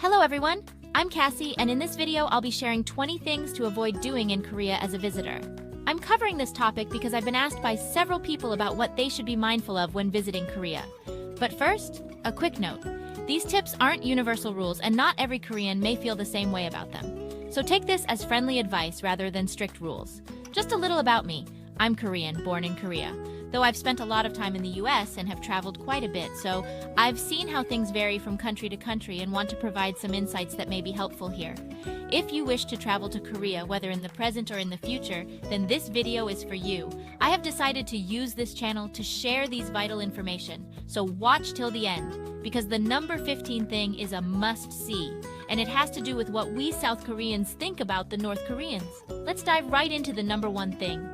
Hello everyone, I'm Cassie, and in this video I'll be sharing 20 things to avoid doing in Korea as a visitor. I'm covering this topic because I've been asked by several people about what they should be mindful of when visiting Korea. But first, a quick note. These tips aren't universal rules and not every Korean may feel the same way about them. So take this as friendly advice rather than strict rules. Just a little about me. I'm Korean, born in Korea. Though I've spent a lot of time in the US and have traveled quite a bit, so I've seen how things vary from country to country and want to provide some insights that may be helpful here. If you wish to travel to Korea, whether in the present or in the future, then this video is for you. I have decided to use this channel to share these vital information, so watch till the end, because the number 15 thing is a must-see, and it has to do with what we South Koreans think about the North Koreans. Let's dive right into the number one thing.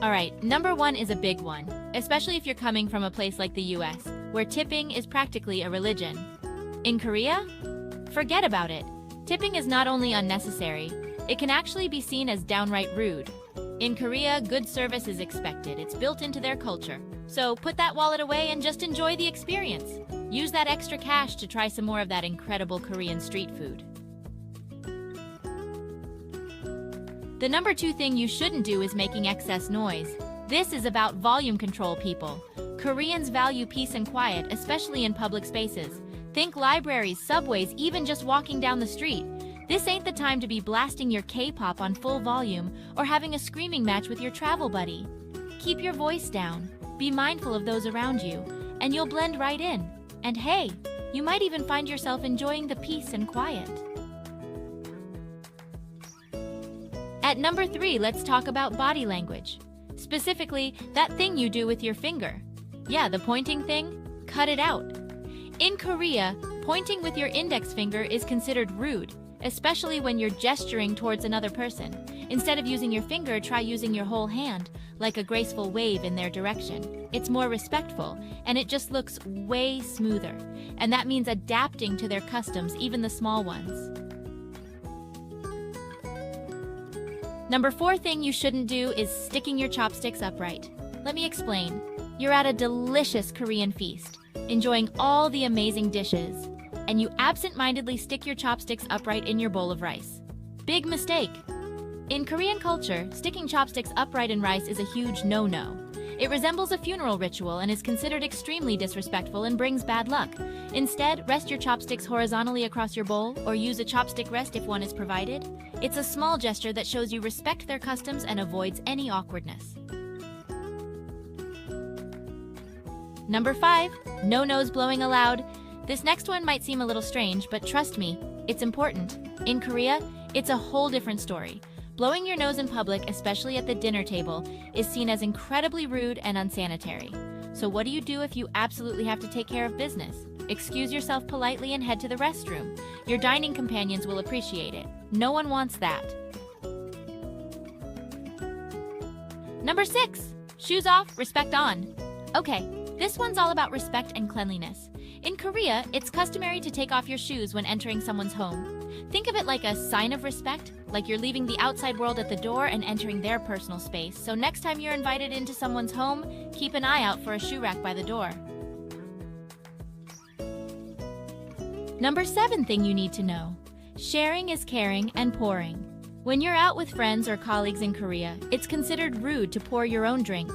Alright, number one is a big one, especially if you're coming from a place like the US, where tipping is practically a religion. In Korea? Forget about it. Tipping is not only unnecessary, it can actually be seen as downright rude. In Korea, good service is expected. It's built into their culture. So put that wallet away and just enjoy the experience. Use that extra cash to try some more of that incredible Korean street food. The number two thing you shouldn't do is making excess noise. This is about volume control, people. Koreans value peace and quiet, especially in public spaces. Think libraries, subways, even just walking down the street. This ain't the time to be blasting your K-pop on full volume or having a screaming match with your travel buddy. Keep your voice down, be mindful of those around you, and you'll blend right in. And hey, you might even find yourself enjoying the peace and quiet. At number 3, let's talk about body language. Specifically, that thing you do with your finger. Yeah, the pointing thing, cut it out. In Korea, pointing with your index finger is considered rude, especially when you're gesturing towards another person. Instead of using your finger, try using your whole hand, like a graceful wave in their direction. It's more respectful, and it just looks way smoother. And that means adapting to their customs, even the small ones. Number 4 thing you shouldn't do is sticking your chopsticks upright. Let me explain. You're at a delicious Korean feast, enjoying all the amazing dishes, and you absent-mindedly stick your chopsticks upright in your bowl of rice. Big mistake. In Korean culture, sticking chopsticks upright in rice is a huge no-no. It resembles a funeral ritual and is considered extremely disrespectful and brings bad luck. Instead, rest your chopsticks horizontally across your bowl or use a chopstick rest if one is provided. It's a small gesture that shows you respect their customs and avoids any awkwardness. Number 5, no nose blowing allowed. This next one might seem a little strange, but trust me, it's important. In Korea, it's a whole different story. Blowing your nose in public, especially at the dinner table, is seen as incredibly rude and unsanitary. So what do you do if you absolutely have to take care of business? Excuse yourself politely and head to the restroom. Your dining companions will appreciate it. No one wants that. Number 6, shoes off, respect on. Okay, this one's all about respect and cleanliness. In Korea, it's customary to take off your shoes when entering someone's home. Think of it like a sign of respect, like you're leaving the outside world at the door and entering their personal space. So next time you're invited into someone's home, keep an eye out for a shoe rack by the door. Number 7 thing you need to know. Sharing is caring and pouring. When you're out with friends or colleagues in Korea, it's considered rude to pour your own drink.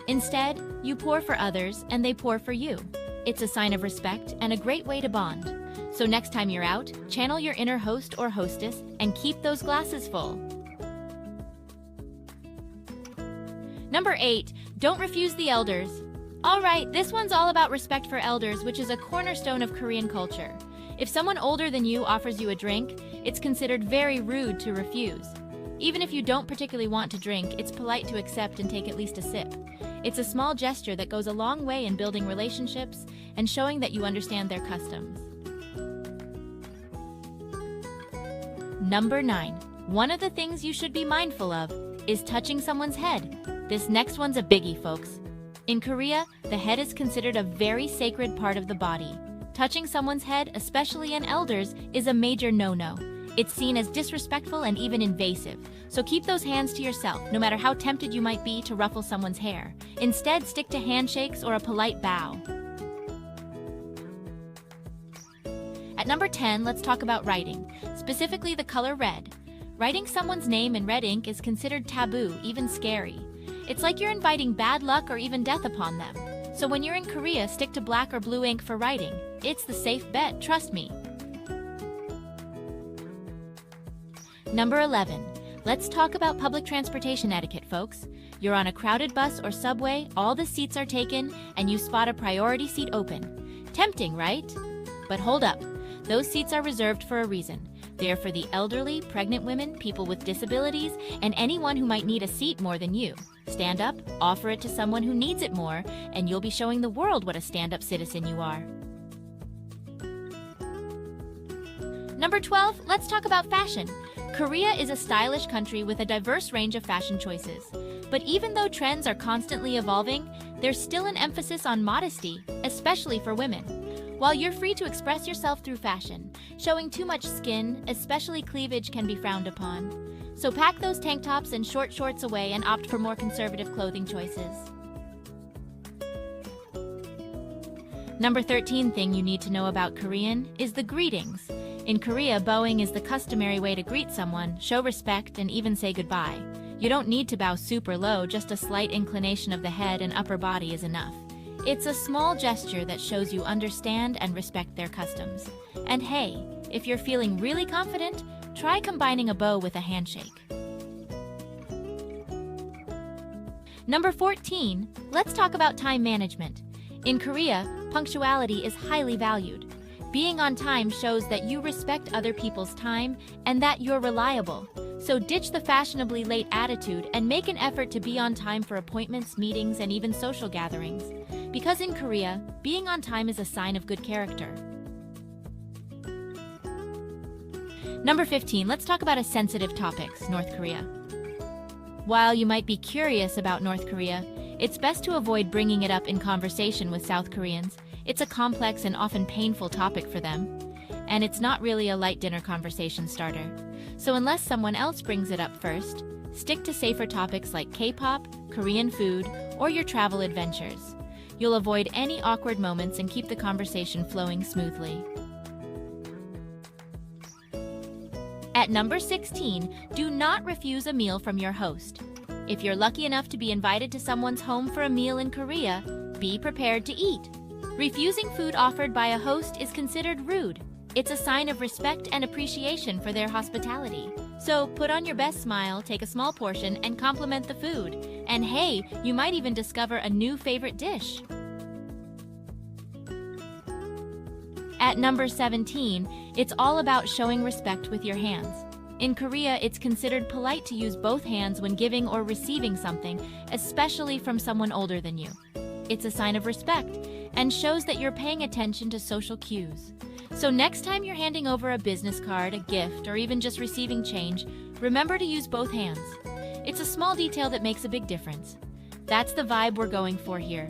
Instead, you pour for others and they pour for you. It's a sign of respect and a great way to bond. So next time you're out, channel your inner host or hostess and keep those glasses full. Number 8, don't refuse the elders. Alright, this one's all about respect for elders, which is a cornerstone of Korean culture. If someone older than you offers you a drink, it's considered very rude to refuse. Even if you don't particularly want to drink, it's polite to accept and take at least a sip. It's a small gesture that goes a long way in building relationships and showing that you understand their customs. Number 9. One of the things you should be mindful of is touching someone's head. This next one's a biggie, folks. In Korea, the head is considered a very sacred part of the body. Touching someone's head, especially an elder's, is a major no-no. It's seen as disrespectful and even invasive. So keep those hands to yourself, no matter how tempted you might be to ruffle someone's hair. Instead, stick to handshakes or a polite bow. At number 10, let's talk about writing, specifically the color red. Writing someone's name in red ink is considered taboo, even scary. It's like you're inviting bad luck or even death upon them. So when you're in Korea, stick to black or blue ink for writing. It's the safe bet, trust me. Number 11. Let's talk about public transportation etiquette, folks. You're on a crowded bus or subway, all the seats are taken, and you spot a priority seat open. Tempting, right? But hold up. Those seats are reserved for a reason. They are for the elderly, pregnant women, people with disabilities, and anyone who might need a seat more than you. Stand up, offer it to someone who needs it more, and you'll be showing the world what a stand-up citizen you are. Number 12, let's talk about fashion. Korea is a stylish country with a diverse range of fashion choices. But even though trends are constantly evolving, there's still an emphasis on modesty, especially for women. While you're free to express yourself through fashion, showing too much skin, especially cleavage, can be frowned upon. So pack those tank tops and short shorts away and opt for more conservative clothing choices. Number 13 thing you need to know about Korean is the greetings. In Korea, bowing is the customary way to greet someone, show respect, and even say goodbye. You don't need to bow super low, just a slight inclination of the head and upper body is enough. It's a small gesture that shows you understand and respect their customs. And hey, if you're feeling really confident, try combining a bow with a handshake. Number 14, let's talk about time management. In Korea, punctuality is highly valued. Being on time shows that you respect other people's time and that you're reliable. So ditch the fashionably late attitude and make an effort to be on time for appointments, meetings, and even social gatherings. Because in Korea, being on time is a sign of good character. Number 15, let's talk about a sensitive topic, North Korea. While you might be curious about North Korea, it's best to avoid bringing it up in conversation with South Koreans. It's a complex and often painful topic for them, and it's not really a light dinner conversation starter. So unless someone else brings it up first, stick to safer topics like K-pop, Korean food, or your travel adventures. You'll avoid any awkward moments and keep the conversation flowing smoothly. At number 16, do not refuse a meal from your host. If you're lucky enough to be invited to someone's home for a meal in Korea, be prepared to eat. Refusing food offered by a host is considered rude. It's a sign of respect and appreciation for their hospitality. So put on your best smile, take a small portion, and compliment the food. And hey, you might even discover a new favorite dish. At number 17, it's all about showing respect with your hands. In Korea, it's considered polite to use both hands when giving or receiving something, especially from someone older than you. It's a sign of respect and shows that you're paying attention to social cues. So next time you're handing over a business card, a gift, or even just receiving change, remember to use both hands. It's a small detail that makes a big difference. That's the vibe we're going for here.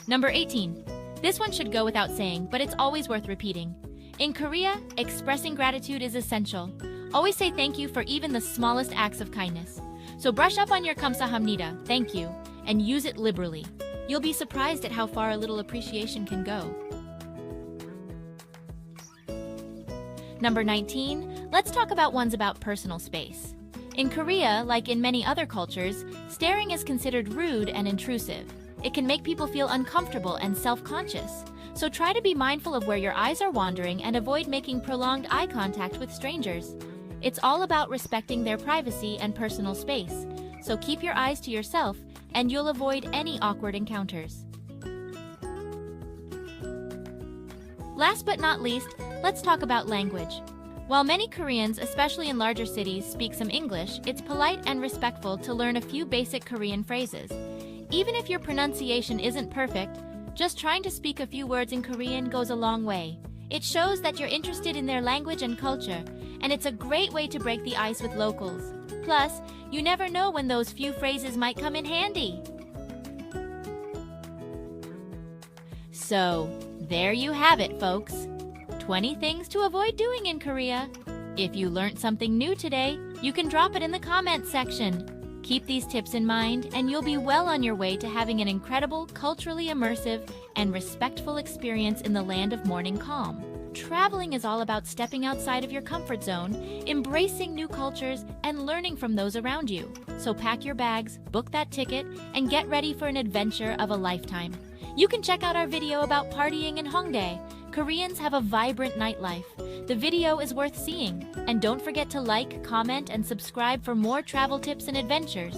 Number 18. This one should go without saying, but it's always worth repeating. In Korea, expressing gratitude is essential. Always say thank you for even the smallest acts of kindness. So brush up on your 감사합니다, thank you, and use it liberally. You'll be surprised at how far a little appreciation can go. Number 19, let's talk about ones about personal space. In Korea, like in many other cultures, staring is considered rude and intrusive. It can make people feel uncomfortable and self-conscious. So try to be mindful of where your eyes are wandering and avoid making prolonged eye contact with strangers. It's all about respecting their privacy and personal space. So keep your eyes to yourself and you'll avoid any awkward encounters. Last but not least, let's talk about language. While many Koreans, especially in larger cities, speak some English, it's polite and respectful to learn a few basic Korean phrases. Even if your pronunciation isn't perfect, just trying to speak a few words in Korean goes a long way. It shows that you're interested in their language and culture, and it's a great way to break the ice with locals. Plus, you never know when those few phrases might come in handy. So, there you have it, folks. 20 things to avoid doing in Korea. If you learned something new today, you can drop it in the comments section. Keep these tips in mind, and you'll be well on your way to having an incredible, culturally immersive, and respectful experience in the land of morning calm. Traveling is all about stepping outside of your comfort zone, embracing new cultures, and learning from those around you. So pack your bags, book that ticket, and get ready for an adventure of a lifetime. You can check out our video about partying in Hongdae. Koreans have a vibrant nightlife. The video is worth seeing. And don't forget to like, comment, and subscribe for more travel tips and adventures.